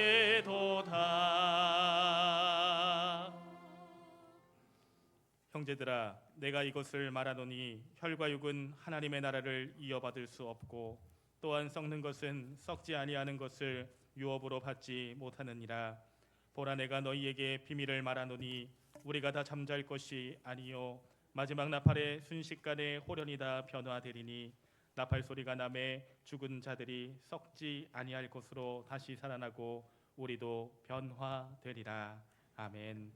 하게도다. 형제들아, 내가 이것을 말하노니 혈과 육은 하나님의 나라를 이어받을 수 없고 또한 썩는 것은 썩지 아니하는 것을 유업으로 받지 못하느니라. 보라, 내가 너희에게 비밀을 말하노니 우리가 다 잠잘 것이 아니요 마지막 나팔의 순식간에 호련히 다 변화되리니 나팔 소리가 나매 죽은 자들이 썩지 아니할 것으로 다시 살아나고 우리도 변화되리라. 아멘.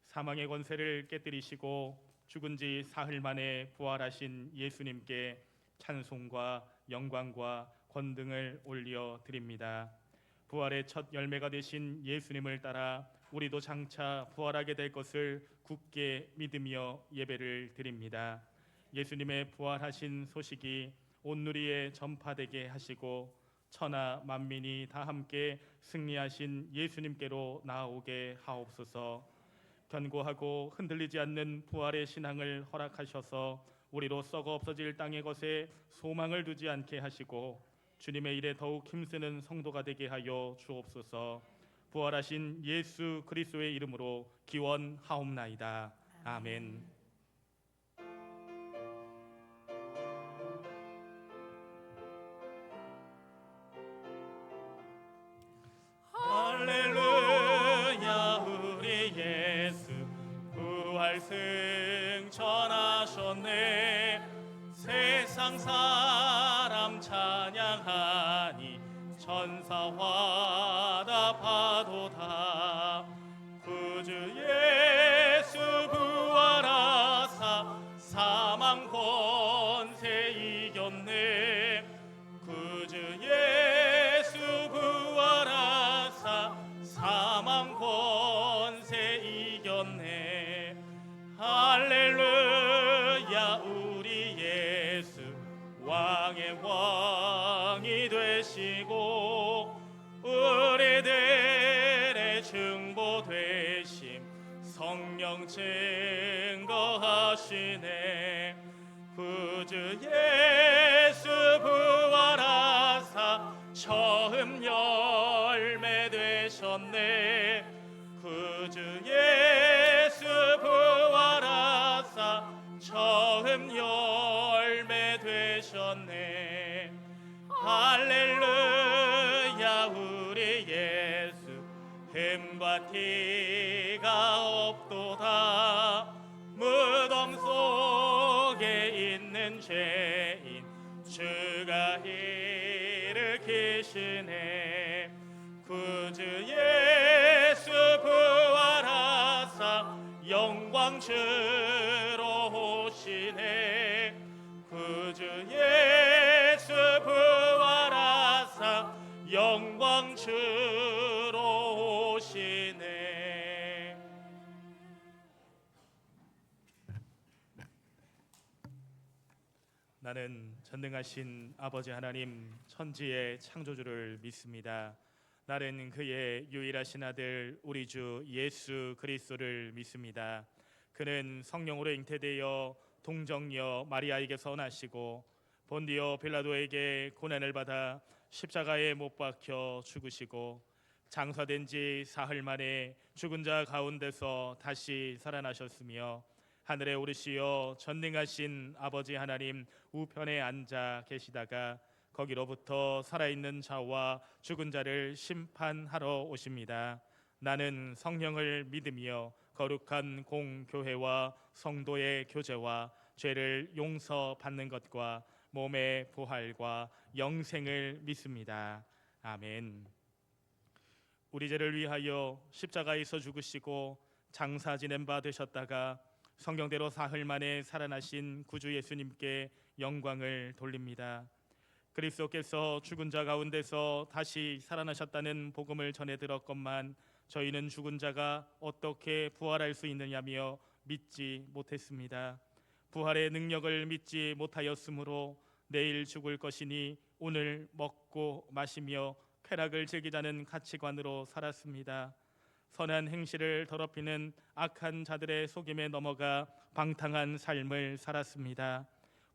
사망의 권세를 깨뜨리시고 죽은 지 사흘 만에 부활하신 예수님께 찬송과 영광과 권능을 올려 드립니다. 부활의 첫 열매가 되신 예수님을 따라 우리도 장차 부활하게 될 것을 굳게 믿으며 예배를 드립니다. 예수님의 부활하신 소식이 온 누리에 전파되게 하시고 천하 만민이 다 함께 승리하신 예수님께로 나아오게 하옵소서. 견고하고 흔들리지 않는 부활의 신앙을 허락하셔서 우리로 썩어 없어질 땅의 것에 소망을 두지 않게 하시고 주님의 일에 더욱 힘쓰는 성도가 되게 하여 주옵소서. 부활하신 예수 그리스도의 이름으로 기원하옵나이다. 아멘. 할렐루야, 우리 예수 부활 승천하셨네. 세상 사람 찬양하니 천사와 답하도다. 구주 예수 부활하사 사망 권세 이겼네. 구주 예수 부활하사 사망 권세 이겼네. 할렐루야, 우리 예수 왕의 왕이 되시고 우리들의 중보 되심 성령 증거하시네. 구주 예수 부활하사 처음 열매 되셨네. 구주 예수 부활하사 처음 열매 되셨네. 할렐루야, 우리 예수 흠과 티가 없도다. 무덤 속에 있는 죄인 주가 일으키시네. 구주 예수 부활하사 영광 주로 오시네. 구주 예수 부활하사 영광 주로 오시네. 나는 전능하신 아버지 하나님 천지의 창조주를 믿습니다. 나는 그의 유일하신 아들 우리 주 예수 그리스도를 믿습니다. 그는 성령으로 잉태되어 동정녀 마리아에게서 나시고 본디오 빌라도에게 고난을 받아 십자가에 못 박혀 죽으시고 장사된 지 사흘 만에 죽은 자 가운데서 다시 살아나셨으며 하늘에 오르시어 전능하신 아버지 하나님 우편에 앉아 계시다가 거기로부터 살아있는 자와 죽은 자를 심판하러 오십니다. 나는 성령을 믿으며 거룩한 공교회와 성도의 교제와 죄를 용서받는 것과 몸의 부활과 영생을 믿습니다. 아멘. 우리 죄를 위하여 십자가에서 죽으시고 장사 지낸 바 되셨다가 성경대로 사흘 만에 살아나신 구주 예수님께 영광을 돌립니다. 그리스도께서 죽은 자 가운데서 다시 살아나셨다는 복음을 전해 들었건만 저희는 죽은 자가 어떻게 부활할 수 있느냐며 믿지 못했습니다. 부활의 능력을 믿지 못하였으므로 내일 죽을 것이니 오늘 먹고 마시며 쾌락을 즐기자는 가치관으로 살았습니다. 선한 행실을 더럽히는 악한 자들의 속임에 넘어가 방탕한 삶을 살았습니다.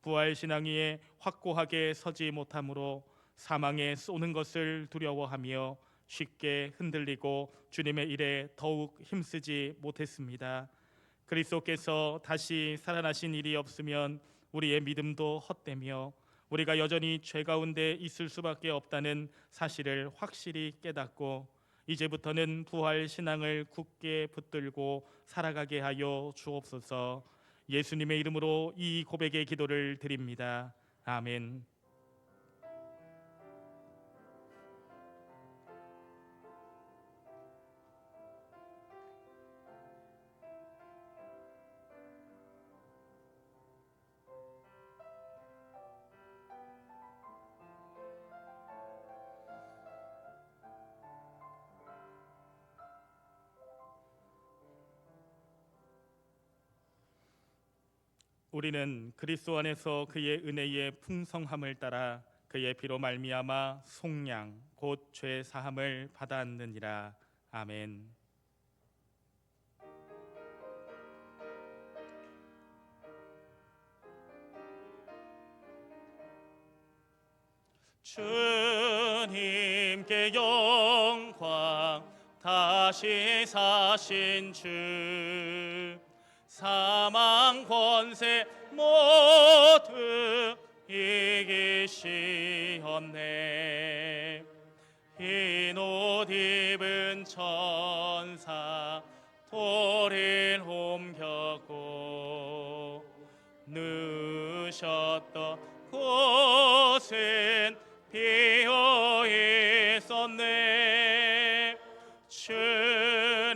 부활 신앙 위에 확고하게 서지 못하므로 사망에 쏘는 것을 두려워하며 쉽게 흔들리고 주님의 일에 더욱 힘쓰지 못했습니다. 그리스도께서 다시 살아나신 일이 없으면 우리의 믿음도 헛되며 우리가 여전히 죄 가운데 있을 수밖에 없다는 사실을 확실히 깨닫고 이제부터는 부활 신앙을 굳게 붙들고 살아가게 하여 주옵소서. 예수님의 이름으로 이 고백의 기도를 드립니다. 아멘. 우리는 그리스도 안에서 그의 은혜의 풍성함을 따라 그의 피로 말미암아 속량 곧 죄 사함을 받았느니라. 아멘. 주님께 영광, 다시 사신 주, 사망 권세 모두 이기시었네. 흰 옷 입은 천사 돌을 옮겼고 누셨던 곳은 비어 있었네. 주님께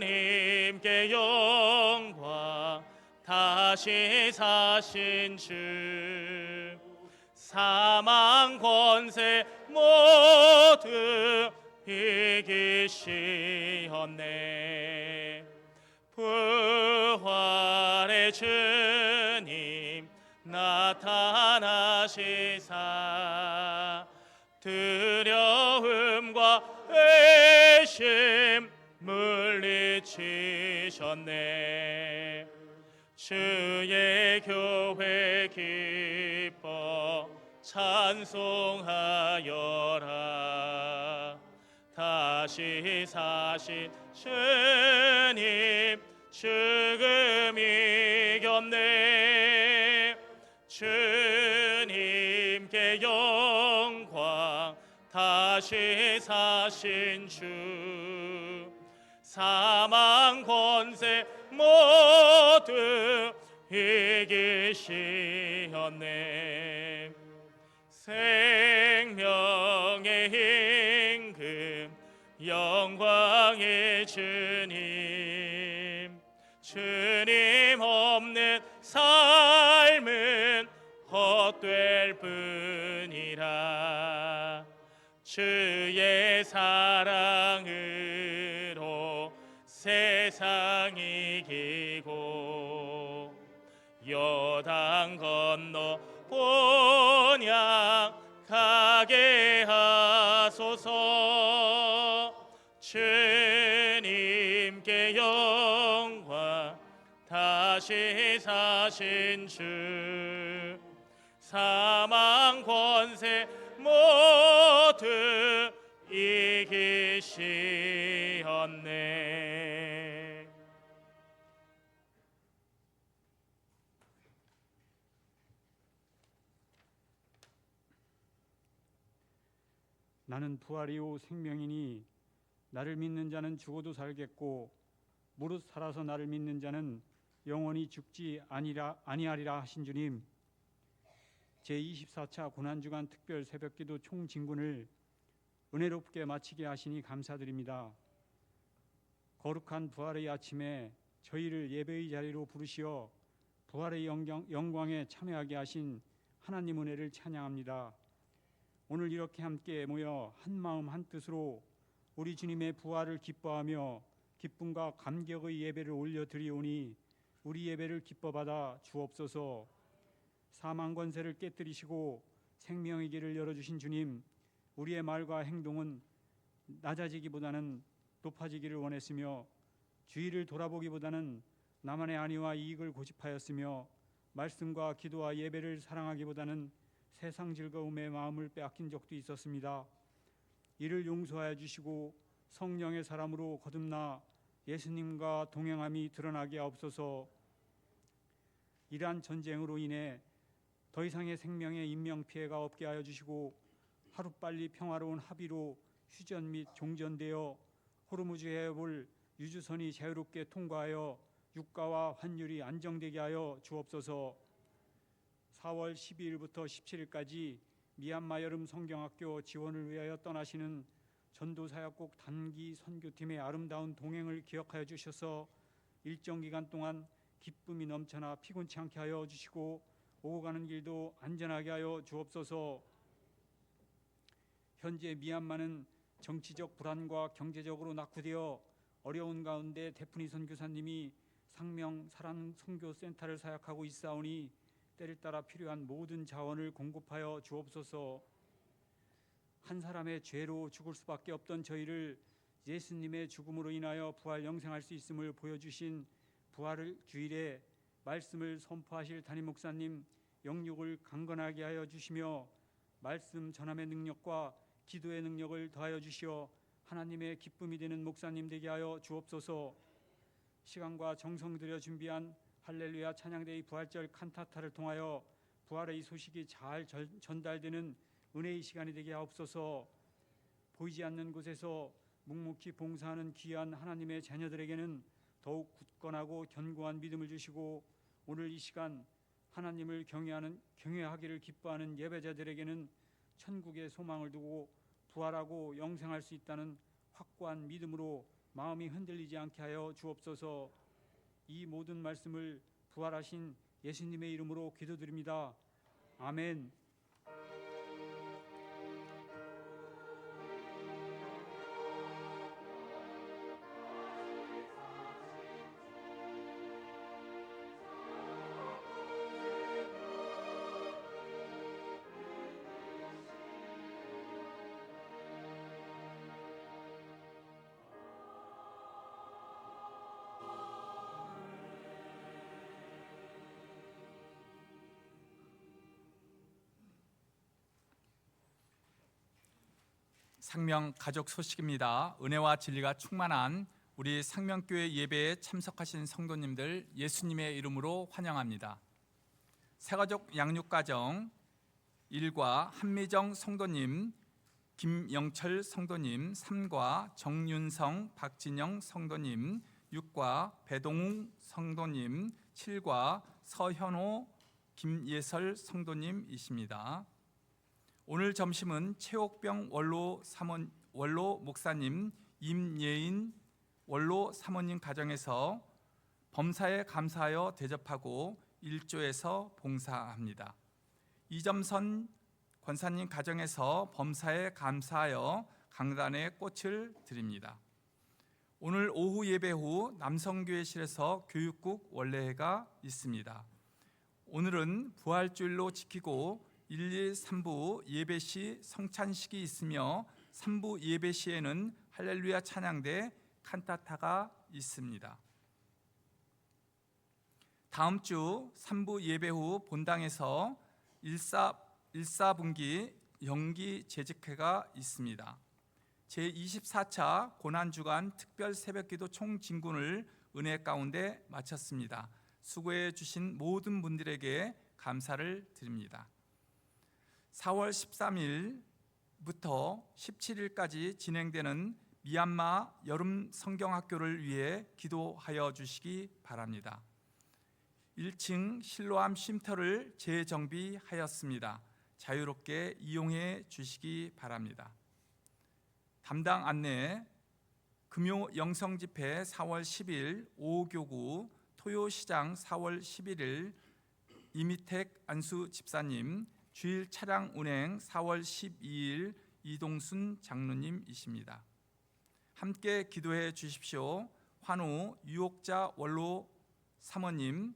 영광, 다시 사신 주, 사망 권세 모두 이기시었네. 부활의 주님 나타나시사 두려움과 의심 물리치셨네. 주의 교회 기뻐 찬송하여라. 다시 사신 주님 죽음 이겼네. 주님께 영광, 다시 사신 주, 사망 권세 모두 이기시었네. 생명의 임금 영광의 주님, 주님 없는 삶은 헛될 뿐이라. 주의 사랑으로 세상 이기고 요단 건너 본향 가게 하소서. 주님께 영광, 다시 사신 주, 사망 권세 모두 이기시었네. 나는 부활이요 생명이니 나를 믿는 자는 죽어도 살겠고 무릇 살아서 나를 믿는 자는 영원히 죽지 아니하리라 하신 주님, 제24차 고난주간 특별 새벽기도 총진군을 은혜롭게 마치게 하시니 감사드립니다. 거룩한 부활의 아침에 저희를 예배의 자리로 부르시어 부활의 영광에 참여하게 하신 하나님 은혜를 찬양합니다. 오늘 이렇게 함께 모여 한 마음 한 뜻으로 우리 주님의 부활을 기뻐하며 기쁨과 감격의 예배를 올려드리오니 우리 예배를 기뻐 받아 주옵소서. 사망 권세를 깨뜨리시고 생명의 길을 열어주신 주님, 우리의 말과 행동은 낮아지기보다는 높아지기를 원했으며 주의를 돌아보기보다는 나만의 안위와 이익을 고집하였으며 말씀과 기도와 예배를 사랑하기보다는 세상 즐거움에 마음을 빼앗긴 적도 있었습니다. 이를 용서하여 주시고 성령의 사람으로 거듭나 예수님과 동행함이 드러나게 하옵소서. 이러한 전쟁으로 인해 더 이상의 생명의 인명피해가 없게 하여 주시고 하루빨리 평화로운 합의로 휴전 및 종전되어 호르무즈에 올 유주선이 자유롭게 통과하여 유가와 환율이 안정되게 하여 주옵소서. 4월 12일부터 17일까지 미얀마 여름 성경학교 지원을 위하여 떠나시는 전도사역국 단기 선교팀의 아름다운 동행을 기억하여 주셔서 일정 기간 동안 기쁨이 넘쳐나 피곤치 않게 하여 주시고 오고 가는 길도 안전하게 하여 주옵소서. 현재 미얀마는 정치적 불안과 경제적으로 낙후되어 어려운 가운데 데프니 선교사님이 상명 사랑 선교센터를 사역하고 있사오니 때를 따라 필요한 모든 자원을 공급하여 주옵소서. 한 사람의 죄로 죽을 수밖에 없던 저희를 예수님의 죽음으로 인하여 부활 영생할 수 있음을 보여주신 부활 주일에 말씀을 선포하실 담임 목사님 영육을 강건하게 하여 주시며 말씀 전함의 능력과 기도의 능력을 더하여 주시어 하나님의 기쁨이 되는 목사님 되게 하여 주옵소서. 시간과 정성 들여 준비한 할렐루야 찬양대의 부활절 칸타타를 통하여 부활의 소식이 잘 전달되는 은혜의 시간이 되게 하옵소서. 보이지 않는 곳에서 묵묵히 봉사하는 귀한 하나님의 자녀들에게는 더욱 굳건하고 견고한 믿음을 주시고 오늘 이 시간 하나님을 경외하기를 기뻐하는 예배자들에게는 천국의 소망을 두고 부활하고 영생할 수 있다는 확고한 믿음으로 마음이 흔들리지 않게 하여 주옵소서. 이 모든 말씀을 부활하신 예수님의 이름으로 기도드립니다. 아멘. 상명 가족 소식입니다. 은혜와 진리가 충만한 우리 상명교회 예배에 참석하신 성도님들 예수님의 이름으로 환영합니다. 새가족 양육가정 1과 한미정 성도님, 김영철 성도님, 3과 정윤성, 박진영 성도님, 6과 배동웅 성도님, 7과 서현호, 김예설 성도님이십니다. 오늘 점심은 최옥병 원로 목사님, 임예인 원로 사모님 가정에서 범사에 감사하여 대접하고 일조에서 봉사합니다. 이점선 권사님 가정에서 범사에 감사하여 강단에 꽃을 드립니다. 오늘 오후 예배 후 남성교회실에서 교육국 원례회가 있습니다. 오늘은 부활주일로 지키고 1, 2, 3부 예배 시 성찬식이 있으며 3부 예배 시에는 할렐루야 찬양대 칸타타가 있습니다. 다음 주 3부 예배 후 본당에서 1사분기 영기 재직회가 있습니다. 제24차 고난주간 특별 새벽기도 총진군을 은혜 가운데 마쳤습니다. 수고해 주신 모든 분들에게 감사를 드립니다. 4월 13일부터 17일까지 진행되는 미얀마 여름 성경학교를 위해 기도하여 주시기 바랍니다. 1층 실로암 쉼터를 재정비하였습니다. 자유롭게 이용해 주시기 바랍니다. 담당 안내 금요 영성집회 4월 10일 오교구 토요시장 4월 11일 이미택 안수 집사님, 주일 차량 운행 4월 12일 이동순 장로님이십니다. 함께 기도해 주십시오. 환우 유옥자 원로 사모님,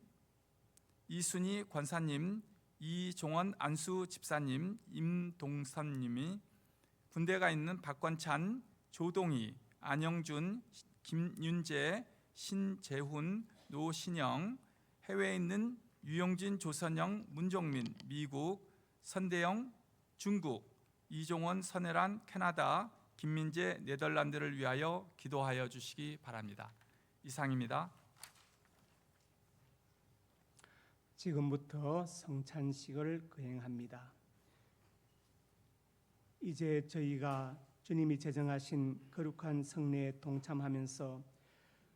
이순희 권사님, 이종원 안수 집사님, 임동선님이 군대가 있는 박권찬, 조동희, 안영준, 김윤재, 신재훈, 노신영, 해외에 있는 유영진, 조선영, 문종민, 미국, 선대영, 중국, 이종원, 선혜란, 캐나다, 김민재 네덜란드를 위하여 기도하여 주시기 바랍니다. 이상입니다. 지금부터 성찬식을 거행합니다. 이제 저희가 주님이 제정하신 거룩한 성례에 동참하면서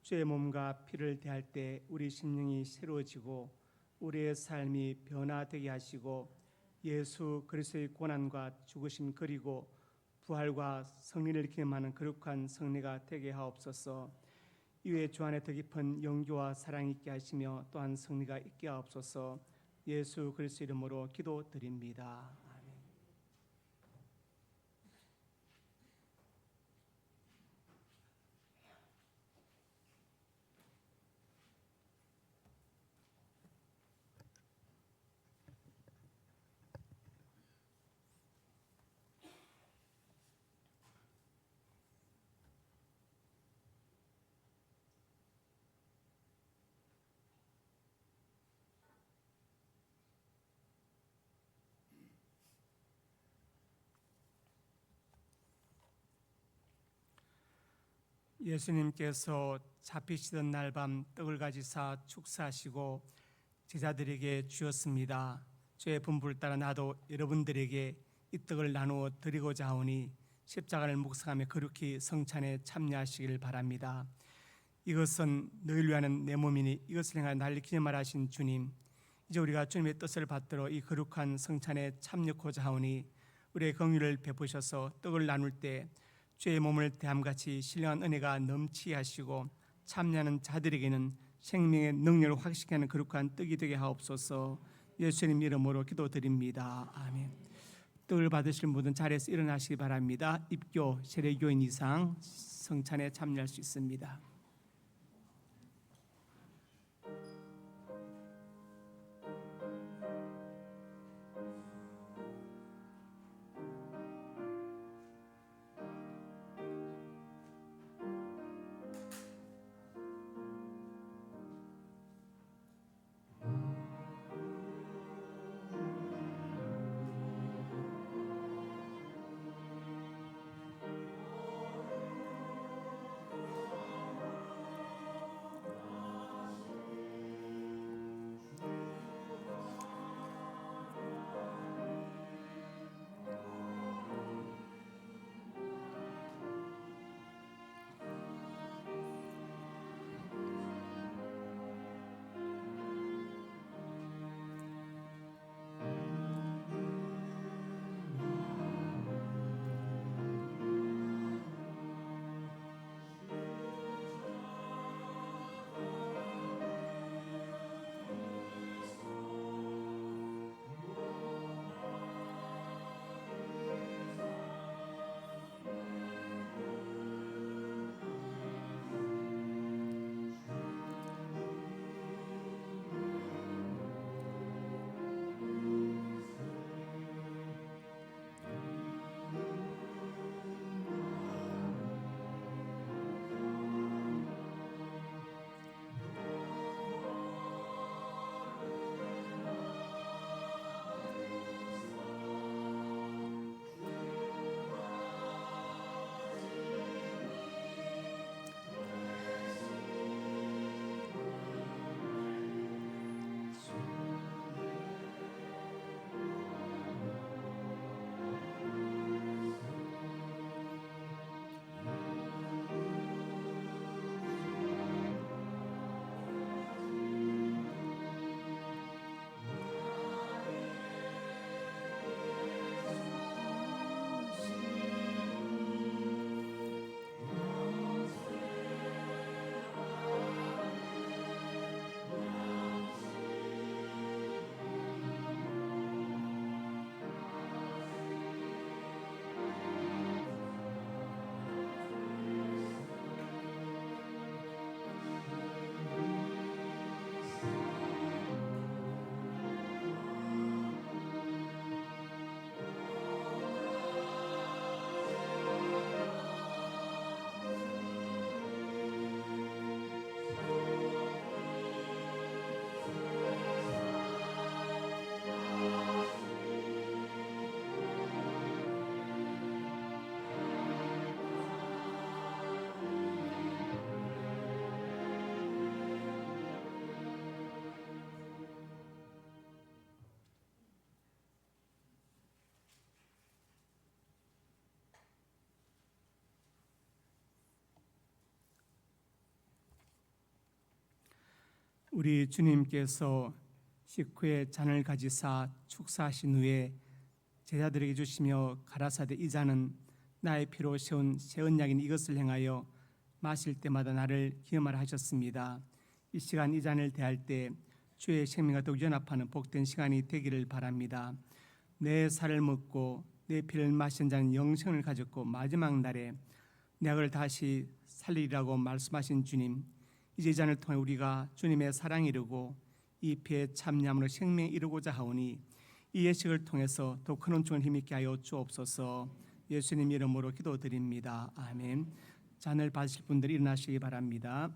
주의 몸과 피를 대할 때 우리 심령이 새로워지고 우리의 삶이 변화되게 하시고 예수 그리스도의 고난과 죽으심 그리고 부활과 승리를 기념하는 거룩한 성례가 되게 하옵소서. 이외에 주 안에 더 깊은 영교와 사랑이 있게 하시며 또한 승리가 있게 하옵소서. 예수 그리스도 이름으로 기도드립니다. 아멘. 예수님께서 잡히시던 날 밤 떡을 가지사 축사하시고 제자들에게 주었습니다. 주의 분부를 따라 나도 여러분들에게 이 떡을 나누어 드리고자 하오니 십자가를 묵상하며 거룩히 성찬에 참여하시길 바랍니다. 이것은 너희를 위하는 내 몸이니 이것을 행하여 나를 기념하라 하신 주님, 이제 우리가 주님의 뜻을 받들어 이 거룩한 성찬에 참여하고자 하오니 우리의 긍휼을 베푸셔서 떡을 나눌 때 주의 몸을 대함같이 신령한 은혜가 넘치게 하시고 참여하는 자들에게는 생명의 능력을 확실히 하는 거룩한 떡이 되게 하옵소서. 예수님 이름으로 기도드립니다. 아멘. 떡을 받으실 모든 자리에서 일어나시기 바랍니다. 입교 세례교인 이상 성찬에 참여할 수 있습니다. 우리 주님께서 식후에 잔을 가지사 축사하신 후에 제자들에게 주시며 가라사대 이 잔은 나의 피로 세운 새 언약인 이것을 행하여 마실 때마다 나를 기념하라 하셨습니다. 이 시간 이 잔을 대할 때 주의 생명과 더욱 연합하는 복된 시간이 되기를 바랍니다. 내 살을 먹고 내 피를 마신 자는 영생을 가졌고 마지막 날에 내 악을 다시 살리리라고 말씀하신 주님, 이제 이 잔을 통해 우리가 주님의 사랑을 이루고 이 피의 참념으로 생명을 이루고자 하오니 이 예식을 통해서 더 큰 은총을 힘있게 하여 주옵소서. 예수님 이름으로 기도드립니다. 아멘. 잔을 받으실 분들이 일어나시기 바랍니다.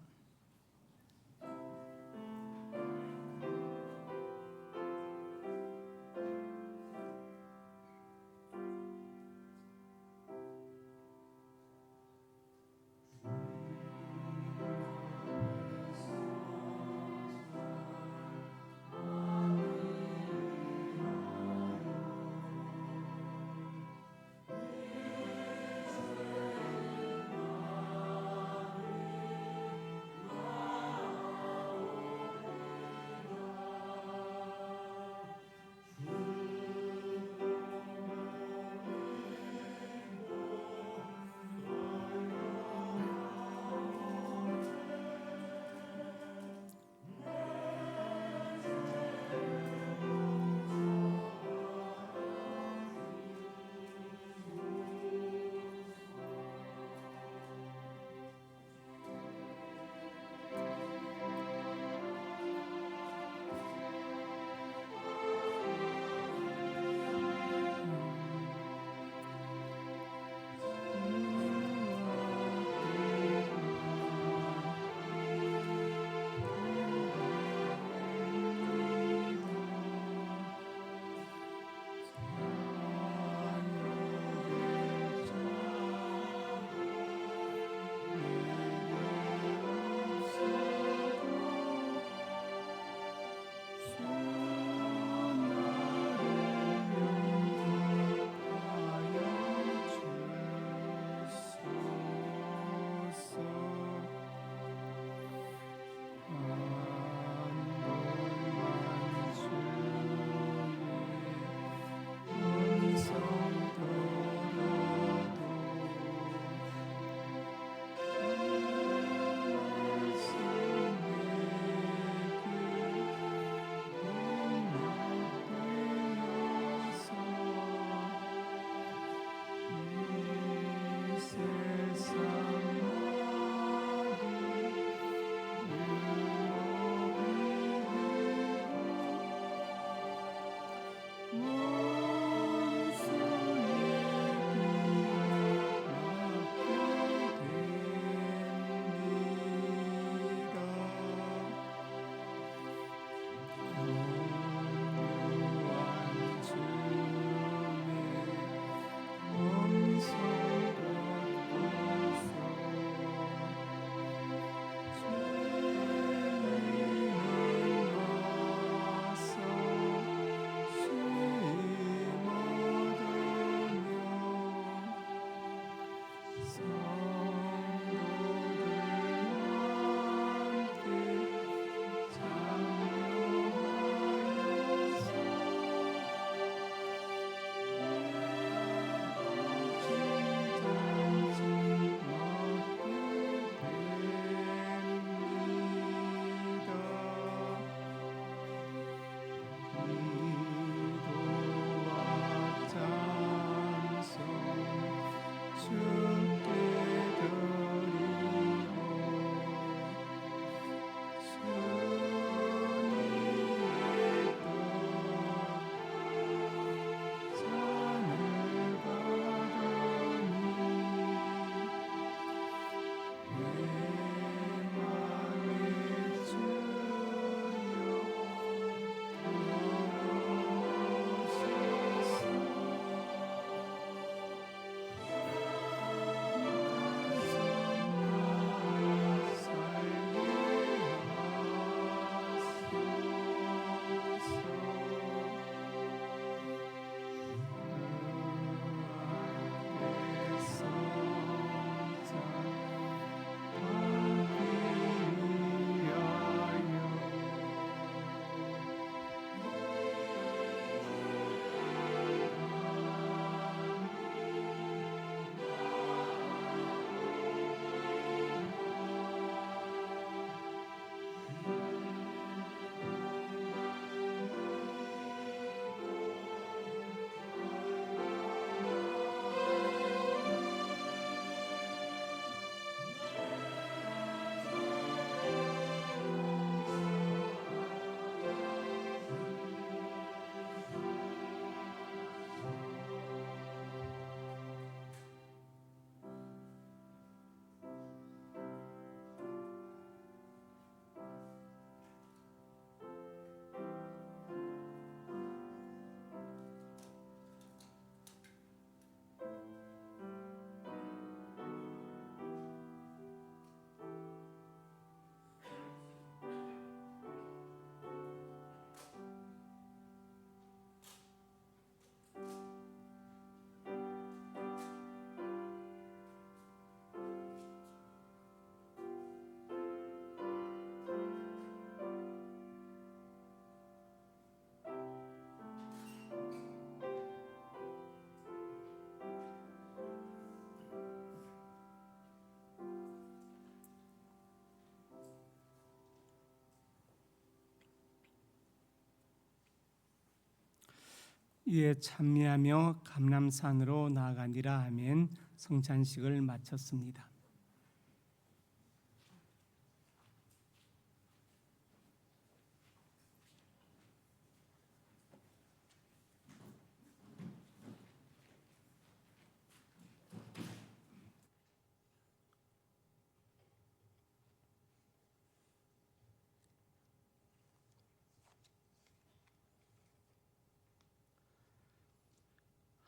이에 참여하며 감람산으로 나아가니라. 아멘. 성찬식을 마쳤습니다.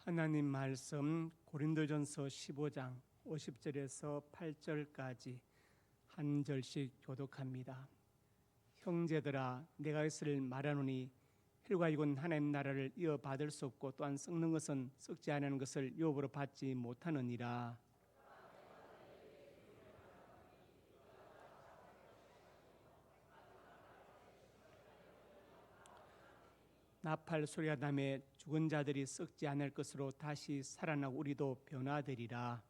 하나님 말씀 고린도전서 15장 50절에서 8절까지 한 절씩 교독합니다. 형제들아, 내가 이것을 말하노니 혈과 육은 하나님 나라를 이어받을 수 없고 또한 썩는 것은 썩지 아니하는 것을 유업으로 받지 못하느니라. 나팔 소리가 나매 죽은 자들이 썩지 않을 것으로 다시 살아나고 우리도 변화되리라.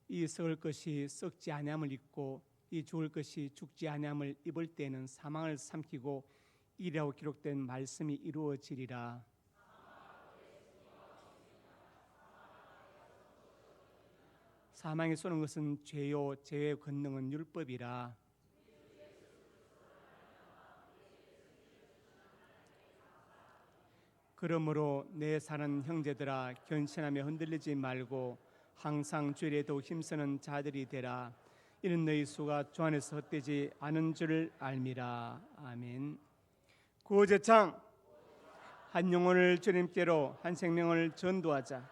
이 썩을 것이 썩지 아니함을 입고 이 죽을 것이 죽지 아니함을 입을 때는 사망을 삼키고 이라고 기록된 말씀이 이루어지리라. 사망에 쏘는 것은 죄요 죄의 권능은 율법이라. 그러므로 내 사는 형제들아, 견신하며 흔들리지 말고 항상 주일에 더욱 힘쓰는 자들이 되라. 이는 너희 수가 주 안에서 헛되지 않은 줄을 알미라. 아멘. 구제창 한 영혼을 주님께로 한 생명을 전도하자.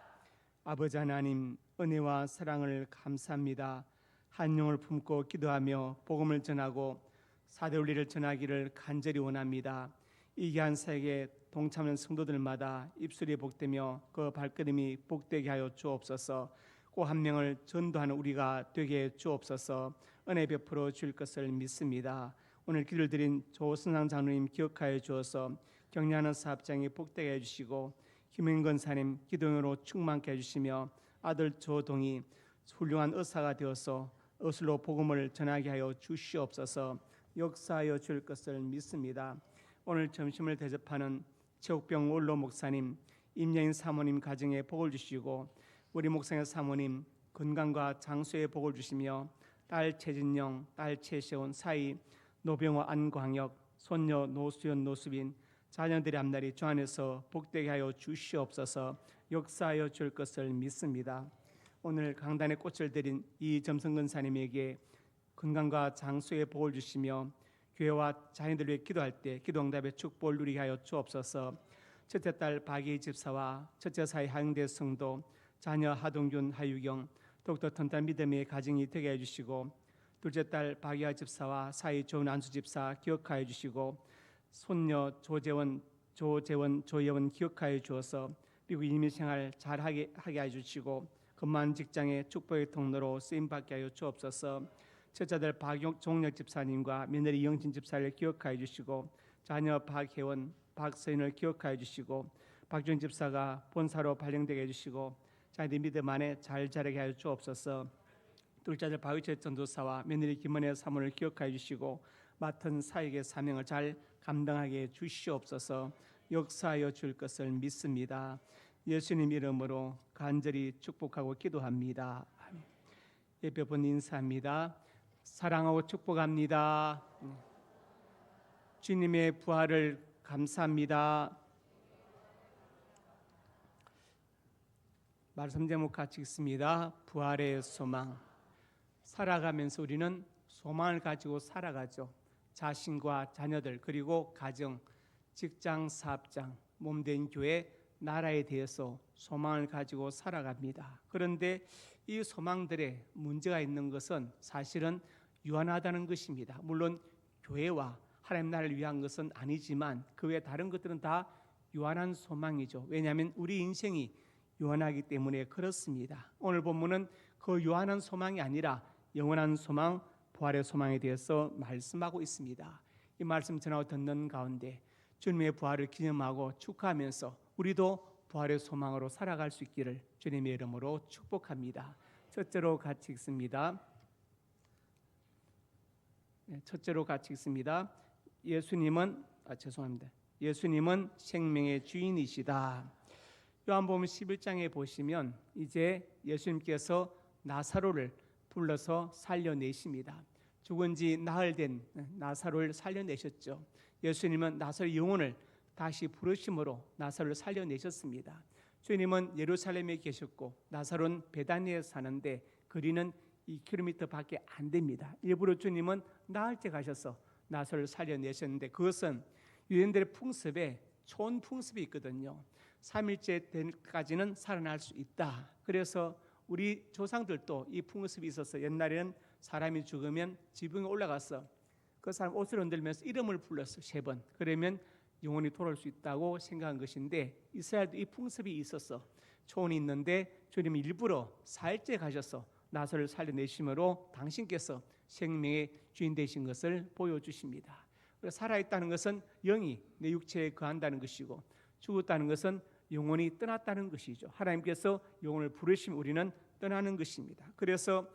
아버지 하나님, 은혜와 사랑을 감사합니다. 한 영을 품고 기도하며 복음을 전하고 사대 원리를 전하기를 간절히 원합니다. 이 귀한 사역에 동참하는 성도들마다 입술이 복되며 그 발걸음이 복되게 하여 주옵소서. 꼭 한 명을 전도하는 우리가 되게 해 주옵소서. 은혜 베풀어 줄 것을 믿습니다. 오늘 기도를 드린 조선상 장로님 기억하여 주어서 격려하는 사업장이 복되게 해주시고 김은근 권사님 기도용으로 충만케 해주시며 아들 조동이 훌륭한 의사가 되어서 의술로 복음을 전하게 하여 주시옵소서. 역사하여 줄 것을 믿습니다. 오늘 점심을 대접하는 최옥병 원로 목사님, 임여인 사모님 가정에 복을 주시고 우리 목사의 사모님 건강과 장수의 복을 주시며 딸 최진영, 딸 최시온, 사이 노병호, 안광혁, 손녀 노수연, 노수빈 자녀들의 앞날이 주 안에서 복되게 하여 주시옵소서. 역사하여 줄 것을 믿습니다. 오늘 강단에 꽃을 들인 이점성 권사님에게 건강과 장수의 복을 주시며 교회와 자녀들 위해 기도할 때 기도 응답의 축복을 누리게 하여 주옵소서. 첫째 딸 박예희 집사와 첫째 사이 하영대 성도, 자녀 하동균, 하유경, 독도 튼튼한 믿음의 가정이 되게 해주시고 둘째 딸 박예하 집사와 사이 좋은 안수 집사 기억하여 주시고 손녀 조재원, 조예원 기억하여 주어서 미국 이민생활 잘하게 해주시고 근무하는 직장의 축복의 통로로 쓰임받게 하여 주옵소서. 첫째 아들 박종력 집사님과 며느리 이영진 집사를 기억하여 주시고 자녀 박혜원, 박서인을 기억하여 주시고 박준 집사가 본사로 발령되게 해주시고 자녀들 믿음 안에 잘 자라게 하여 주옵소서. 둘째 아들 박의철 전도사와 며느리 김은혜 사모를 기억하여 주시고 맡은 사역의 사명을 잘 감당하게 해 주시옵소서. 역사하여 줄 것을 믿습니다. 예수님 이름으로 간절히 축복하고 기도합니다. 아멘. 예배분 인사합니다. 사랑하고 축복합니다. 주님의 부활을 감사합니다. 말씀 제목 같이 읽습니다. 부활의 소망. 살아가면서 우리는 소망을 가지고 살아가죠. 자신과 자녀들 그리고 가정, 직장, 사업장, 몸된 교회, 나라에 대해서 소망을 가지고 살아갑니다. 그런데 이 소망들에 문제가 있는 것은 사실은 유한하다는 것입니다. 물론 교회와 하나님 나라를 위한 것은 아니지만 그 외 다른 것들은 다 유한한 소망이죠. 왜냐하면 우리 인생이 유한하기 때문에 그렇습니다. 오늘 본문은 그 유한한 소망이 아니라 영원한 소망, 부활의 소망에 대해서 말씀하고 있습니다. 이 말씀 전하고 듣는 가운데 주님의 부활을 기념하고 축하하면서 우리도 부활의 소망으로 살아갈 수 있기를 주님의 이름으로 축복합니다. 첫째로 같이 읽습니다. 첫째로 같이 읽습니다. 예수님은 예수님은 생명의 주인이시다. 요한복음 11장에 보시면 이제 예수님께서 나사로를 불러서 살려내십니다. 죽은 지 나흘 된 나사로를 살려내셨죠. 예수님은 나사로의 영혼을 다시 부르심으로 나사로를 살려내셨습니다. 주님은 예루살렘에 계셨고 나사로는 베다니에 사는데 거리는 2km밖에 안 됩니다. 일부러 주님은 나흘째 가셔서 나사로를 살려내셨는데 그것은 유대인들의 풍습에 촌 풍습이 있거든요. 3일째 때까지는 살아날 수 있다. 그래서 우리 조상들도 이 풍습이 있어서 옛날에는 사람이 죽으면 지붕에 올라가서 그 사람 옷을 흔들면서 이름을 불렀어 3번. 그러면 영혼이 돌아올 수 있다고 생각한 것인데 이스라엘도 이 풍습이 있어서 초원이 있는데 주님이 일부러 4일째 가셔서 나사로를 살려내심으로 당신께서 생명의 주인 되신 것을 보여주십니다. 살아있다는 것은 영이 내 육체에 거한다는 것이고 죽었다는 것은 영혼이 떠났다는 것이죠. 하나님께서 영혼을 부르시면 우리는 떠나는 것입니다. 그래서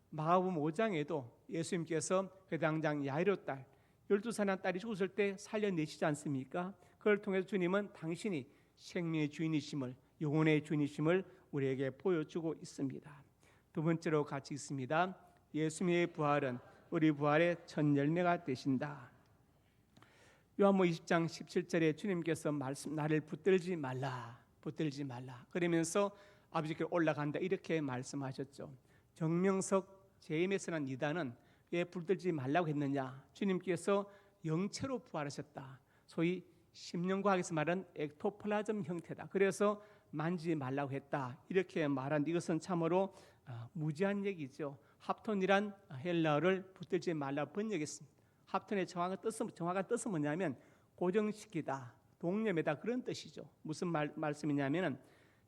마가복음 5장에도 예수님께서 회당장 야이로 딸 12살의 딸이 죽었을 때 살려내시지 않습니까? 그걸 통해서 주님은 당신이 생명의 주인이심을 영혼의 주인이심을 우리에게 보여주고 있습니다. 두 번째로 같이 읽습니다. 예수님의 부활은 우리 부활의 첫 열매가 되신다. 요한복음 20장 17절에 주님께서 말씀 나를 붙들지 말라 그러면서 아버지께로 올라간다 이렇게 말씀하셨죠. 정명석 제임에서는 이단은 왜 붙들지 말라고 했느냐? 주님께서 영체로 부활하셨다. 소위 심령과학에서 말하는 엑토플라즘 형태다. 그래서 만지지 말라고 했다. 이렇게 말한 이것은 참으로 무지한 얘기죠. 합톤이란 헬라어를 붙들지 말라고 번역했습니다. 합톤의 정확한 뜻은 뭐냐면 고정시키다, 동념이다 그런 뜻이죠. 무슨 말씀이냐면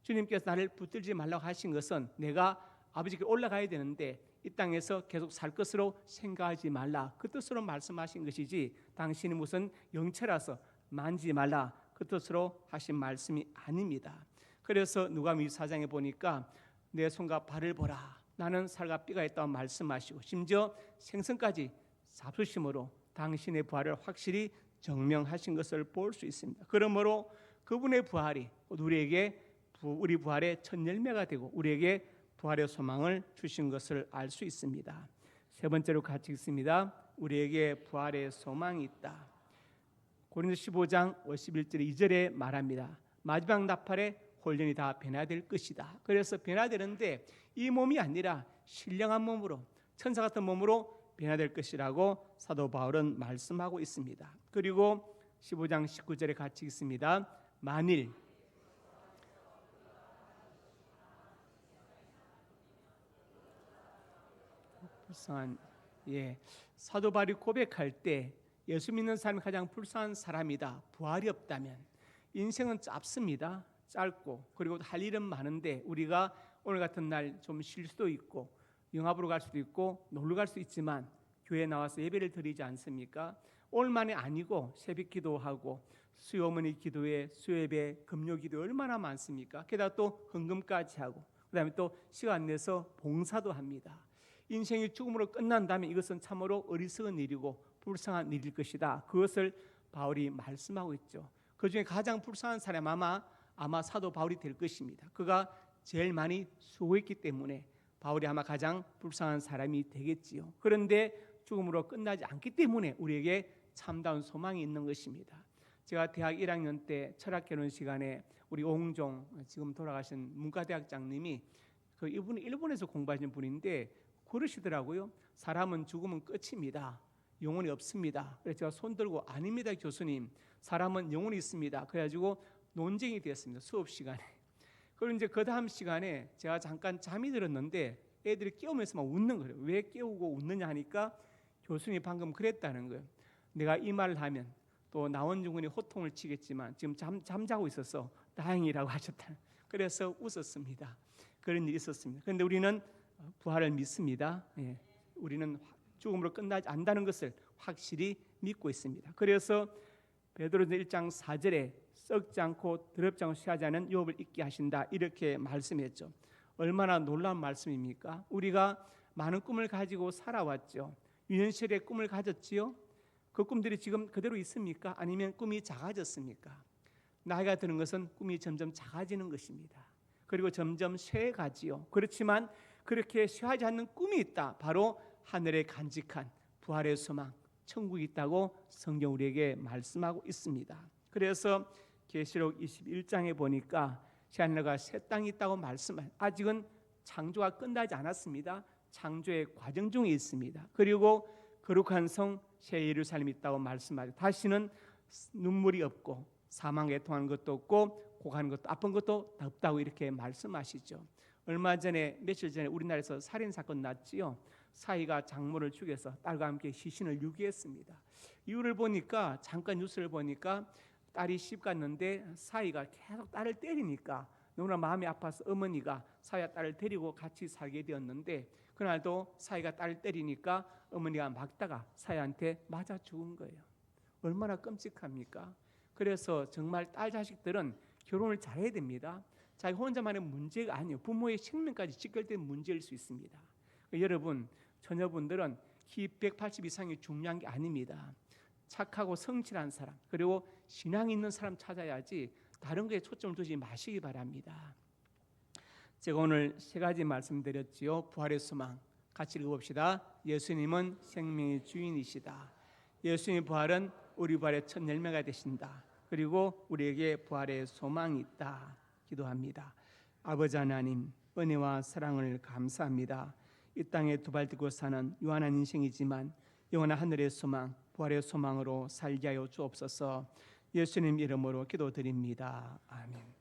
주님께서 나를 붙들지 말라고 하신 것은 내가 아버지께 올라가야 되는데 이 땅에서 계속 살 것으로 생각하지 말라 그 뜻으로 말씀하신 것이지 당신이 무슨 영체라서 만지지 말라 그 뜻으로 하신 말씀이 아닙니다. 그래서 누가복음 24장에 보니까 내 손과 발을 보라 나는 살과 뼈가 있다고 말씀하시고 심지어 생선까지 잡수심으로 당신의 부활을 확실히 증명하신 것을 볼 수 있습니다. 그러므로 그분의 부활이 우리 부활의 첫 열매가 되고 우리에게 부활의 소망을 주신 것을 알 수 있습니다. 세 번째로 같이 읽습니다. 우리에게 부활의 소망이 있다. 고린도서 15장 51절 2절에 말합니다. 마지막 나팔에 홀연이 다 변화될 것이다. 그래서 변화되는데 이 몸이 아니라 신령한 몸으로 천사 같은 몸으로 변화될 것이라고 사도 바울은 말씀하고 있습니다. 그리고 15장 19절에 같이 읽습니다. 만일 불쌍한 사도 바울이 고백할 때 예수 믿는 사람이 가장 불쌍한 사람이다. 부활이 없다면 인생은 짧습니다. 짧고 그리고 할 일은 많은데 우리가 오늘 같은 날 좀 쉴 수도 있고 영화보러 갈 수도 있고 놀러 갈 수 있지만 교회에 나와서 예배를 드리지 않습니까? 오늘만이 아니고 새벽 기도하고 수요 어머니 기도회, 수요예배, 금요 기도 얼마나 많습니까? 게다가 또 헌금까지 하고 그다음에 또 시간 내서 봉사도 합니다. 인생이 죽음으로 끝난다면 이것은 참으로 어리석은 일이고 불쌍한 일일 것이다. 그것을 바울이 말씀하고 있죠. 그중에 가장 불쌍한 사람 아마 사도 바울이 될 것입니다. 그가 제일 많이 수고했기 때문에 바울이 아마 가장 불쌍한 사람이 되겠지요. 그런데 죽음으로 끝나지 않기 때문에 우리에게 참다운 소망이 있는 것입니다. 제가 대학 1학년 때 철학 개론 시간에 우리 오홍종 지금 돌아가신 문과대학장님이 이분이 일본에서 공부하신 분인데 그러시더라고요. 사람은 죽으면 끝입니다. 영혼이 없습니다. 그래서 제가 손 들고 아닙니다 교수님. 사람은 영혼이 있습니다. 그래가지고 논쟁이 되었습니다. 수업 시간에. 그리고 이제 그 다음 시간에 제가 잠깐 잠이 들었는데 애들이 깨우면서 막 웃는 거예요. 왜 깨우고 웃느냐 하니까 교수님이 방금 그랬다는 거예요. 내가 이 말을 하면 또 나원중 군이 호통을 치겠지만 지금 잠자고 있어서 다행이라고 하셨다. 그래서 웃었습니다. 그런 일이 있었습니다. 그런데 우리는 부활을 믿습니다. 우리는 죽음으로 끝나지 않는다는 것을 확실히 믿고 있습니다. 그래서 베드로전서 1장 4절에 썩지 않고 더럽지 않고 취하지 않은 유업을 잊게 하신다 이렇게 말씀했죠. 얼마나 놀라운 말씀입니까? 우리가 많은 꿈을 가지고 살아왔죠. 유년시절에 꿈을 가졌지요? 그 꿈들이 지금 그대로 있습니까? 아니면 꿈이 작아졌습니까? 나이가 드는 것은 꿈이 점점 작아지는 것입니다. 그리고 점점 쇠가지요. 그렇지만 그렇게 쇠하지 않는 꿈이 있다. 바로 하늘에 간직한 부활의 소망, 천국이 있다고 성경 우리에게 말씀하고 있습니다. 그래서 계시록 21장에 보니까 새하늘과 새 땅이 있다고 말씀해요. 아직은 창조가 끝나지 않았습니다. 창조의 과정 중에 있습니다. 그리고 거룩한 성 새 예루살렘이 있다고 말씀하죠. 다시는 눈물이 없고 사망에 통한 것도 없고 고가는 것도 아픈 것도 없다고 이렇게 말씀하시죠. 얼마 전에 며칠 전에 우리나라에서 살인 사건 났지요. 사위가 장모를 죽여서 딸과 함께 시신을 유기했습니다. 이유를 보니까 잠깐 뉴스를 보니까 딸이 시집 갔는데 사위가 계속 딸을 때리니까 너무나 마음이 아파서 어머니가 사위와 딸을 데리고 같이 살게 되었는데 그날도 사위가 딸을 때리니까 어머니가 막다가 사위한테 맞아 죽은 거예요. 얼마나 끔찍합니까? 그래서 정말 딸 자식들은 결혼을 잘해야 됩니다. 자기 혼자만의 문제가 아니에요. 부모의 생명까지 직결된 문제일 수 있습니다. 여러분, 자녀분들은 키 180 이상이 중요한 게 아닙니다. 착하고 성실한 사람, 그리고 신앙 있는 사람 찾아야지 다른 거에 초점을 두지 마시기 바랍니다. 제가 오늘 세 가지 말씀드렸지요. 부활의 소망 같이 읽어봅시다. 예수님은 생명의 주인이시다. 예수님의 부활은 우리 부활의 첫 열매가 되신다. 그리고 우리에게 부활의 소망이 있다. 기도합니다. 아버지 하나님, 은혜와 사랑을 감사합니다. 이 땅에 두 발 딛고 사는 유한한 인생이지만 영원한 하늘의 소망, 부활의 소망으로 살게 하여 주옵소서. 예수님 이름으로 기도드립니다. 아멘.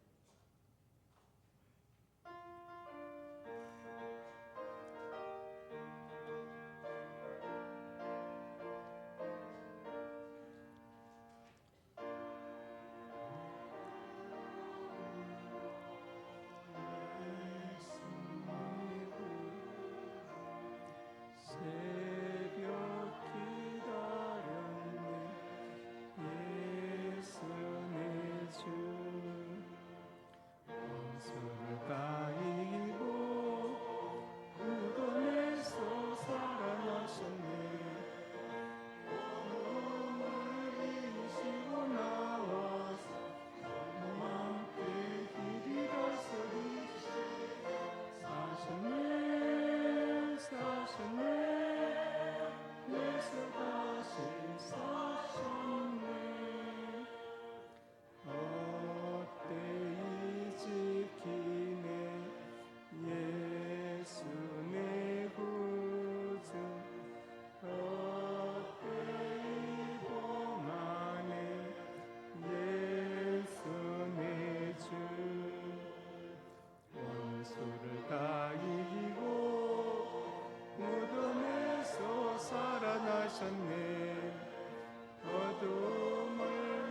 어둠을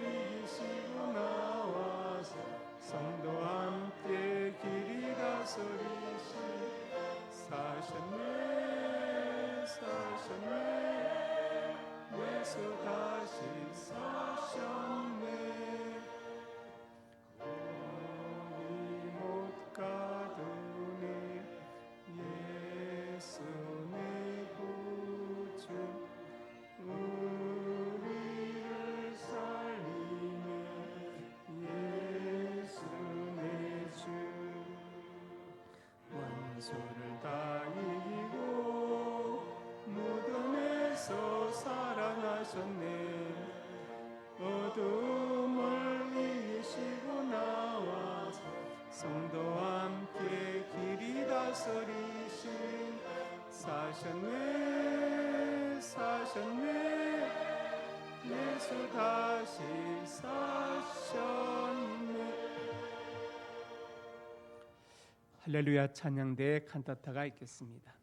이기시고 나와서 성도와 함께 길이 다스리시 사셨네 사셨네 예수 다시 사셨네 거기 못 가두니 예수 내 구주 우리를 살리네 예수 내 주 원수를 다 이기고 무덤에서 살아나셨네 어둠을 이기시고 나와서 성도와 함께 길이 다스리신 사셨네 사셨네 예수 다시 사셨네. 할렐루야 찬양대 칸타타가 있겠습니다.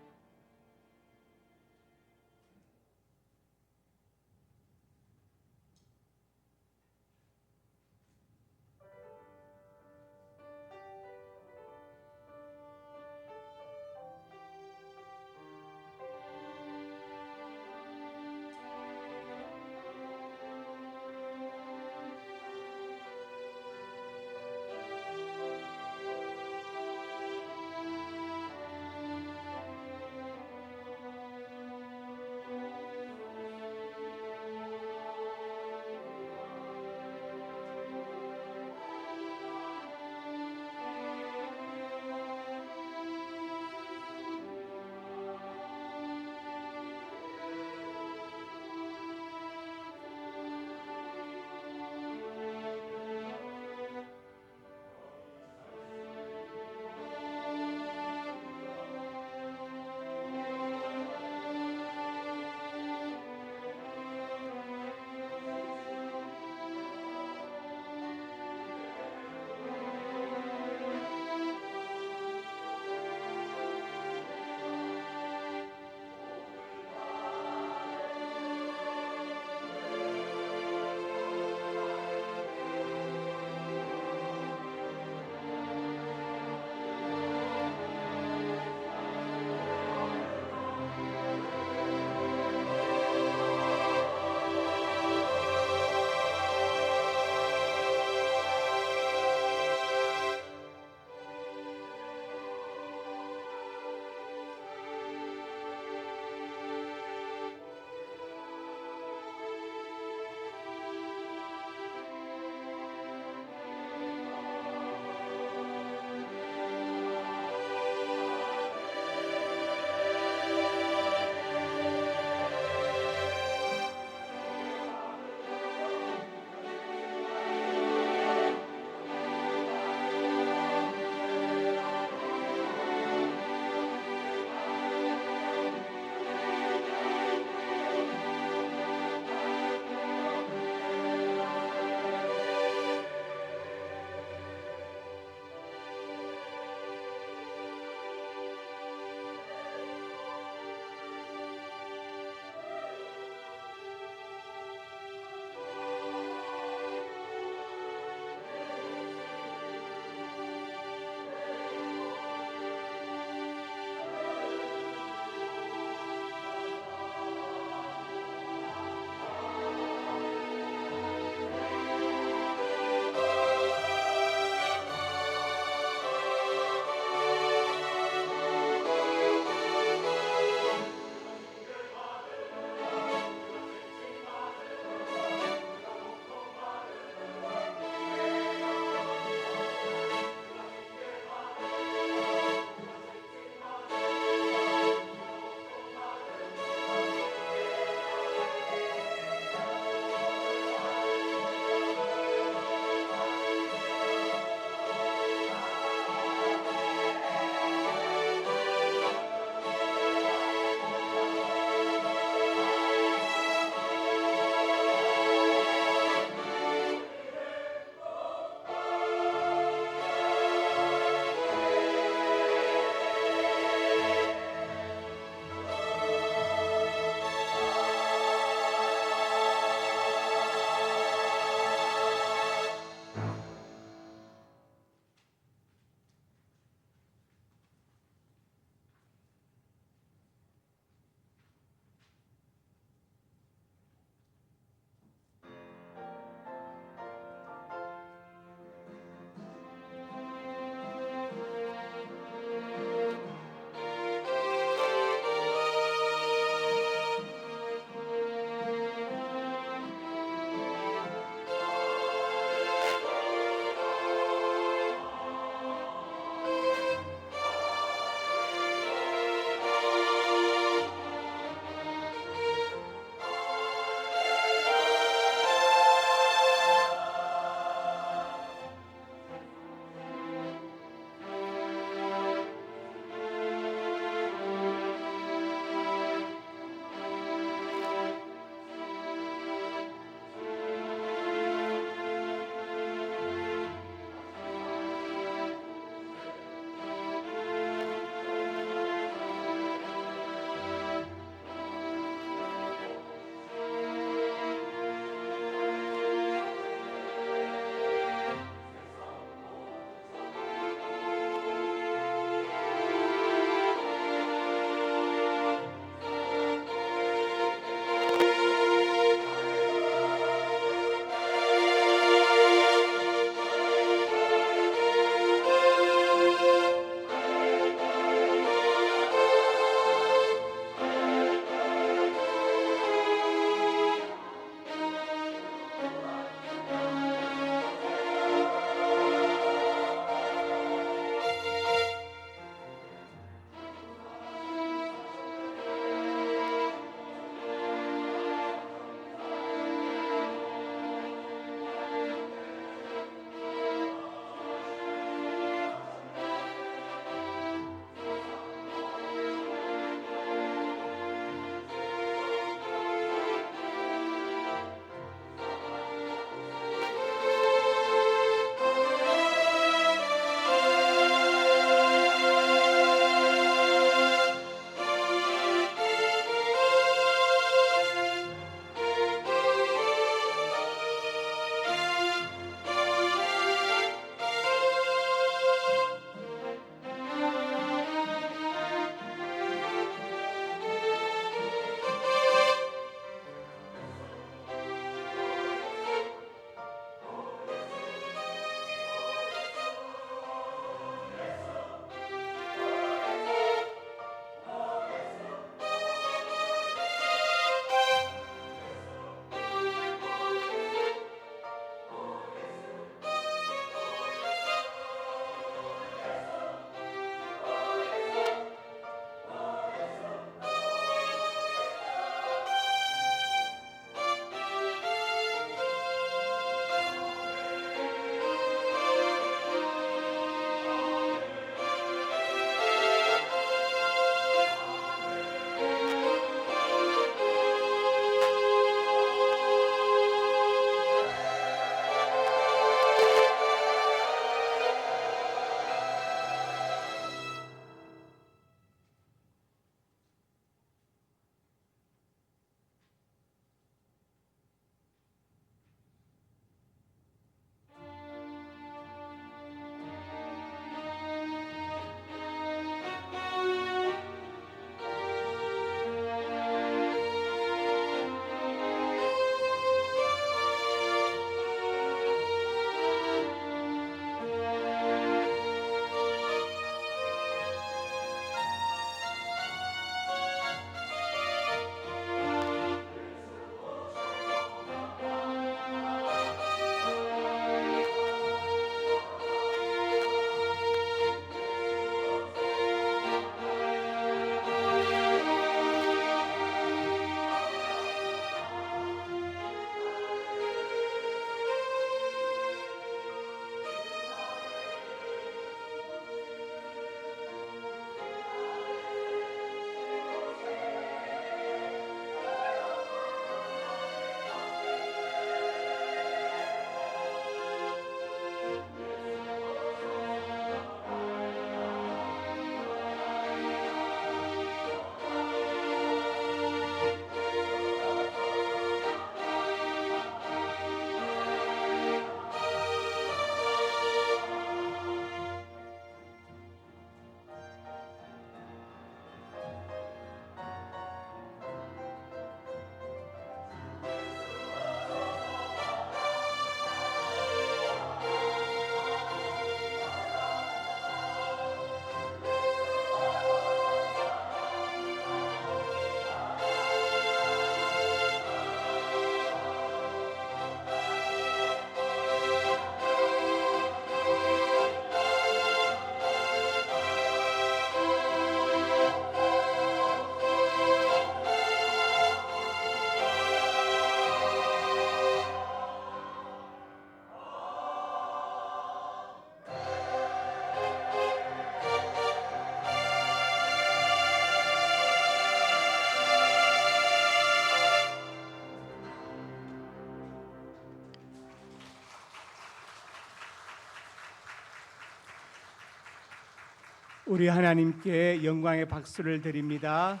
우리 하나님께 영광의 박수를 드립니다.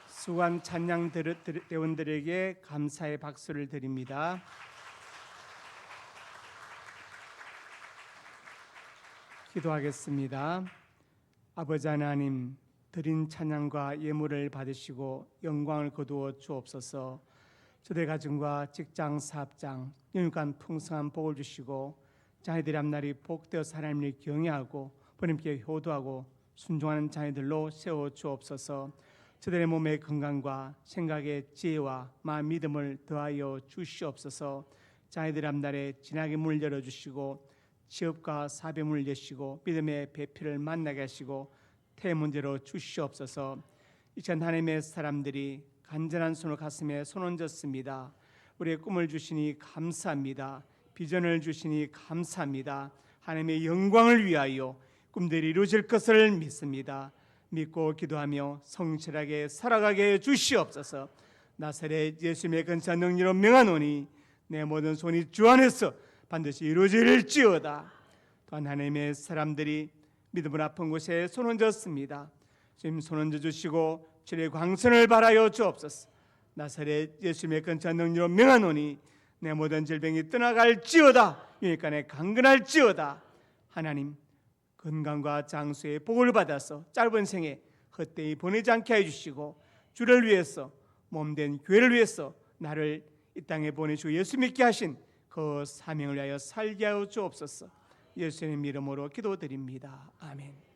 수고한 찬양 대원들에게 감사의 박수를 드립니다. 기도하겠습니다. 아버지 하나님, 드린 찬양과 예물을 받으시고 영광을 거두어 주옵소서. 저দের 가정과 직장, 사업장, 영육간 풍성한 복을 주시고 자녀들의 앞날이 복되어 하나님을 경외하고 부모님께 효도하고 순종하는 자녀들로 세워 주옵소서. 저들의 몸의 건강과 생각의 지혜와 마음 믿음을 더하여 주시옵소서. 자녀들의 앞날에 진하게 문을 열어주시고 취업과 사업의 문을 여시고 믿음의 배필을 만나게 하시고 태문제로 주시옵소서. 이 시간 하나님의 사람들이 간절한 손을 가슴에 손 얹었습니다. 우리의 꿈을 주시니 감사합니다. 비전을 주시니 감사합니다. 하나님의 영광을 위하여 꿈들이 이루어질 것을 믿습니다. 믿고 기도하며 성실하게 살아가게 해 주시옵소서. 나사렛 예수님의 근사한 능력으로 명하노니 내 모든 손이 주 안에서 반드시 이루어질지어다. 또한 하나님의 사람들이 믿음을 아픈 곳에 손 얹었습니다. 주님 손 얹어 주시고 주의 광선을 발하여 주옵소서. 나사렛 예수님의 근사한 능력으로 명하노니 내 모든 질병이 떠나갈지어다. 유익간에 강건할지어다. 하나님 건강과 장수의 복을 받아서 짧은 생에 헛되이 보내지 않게 해주시고 주를 위해서 몸된 교회를 위해서 나를 이 땅에 보내시고 예수 믿게 하신 그 사명을 위하여 살게 하여 주옵소서. 예수님 이름으로 기도드립니다. 아멘.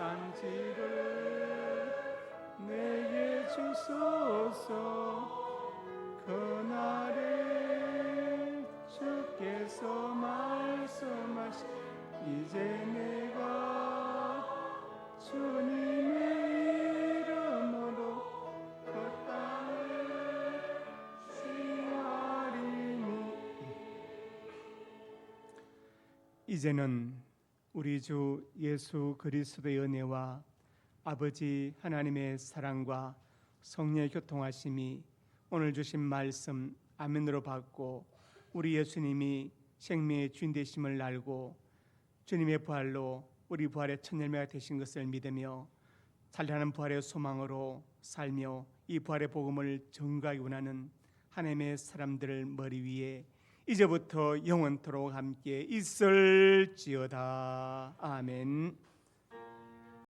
산지를 내게 주소서. 그날에 주께서 말씀하시 이제 내가 주님의 이름으로 그 땅을 취하리니. 이제는 우리 주 예수 그리스도의 은혜와 아버지 하나님의 사랑과 성령의 교통하심이 오늘 주신 말씀 아멘으로 받고 우리 예수님이 생명의 주인 되심을 알고 주님의 부활로 우리 부활의 첫 열매가 되신 것을 믿으며 살아나는 부활의 소망으로 살며 이 부활의 복음을 전가하기 원하는 하나님의 사람들을 머리 위에 이제부터 영원토록 함께 있을지어다. 아멘.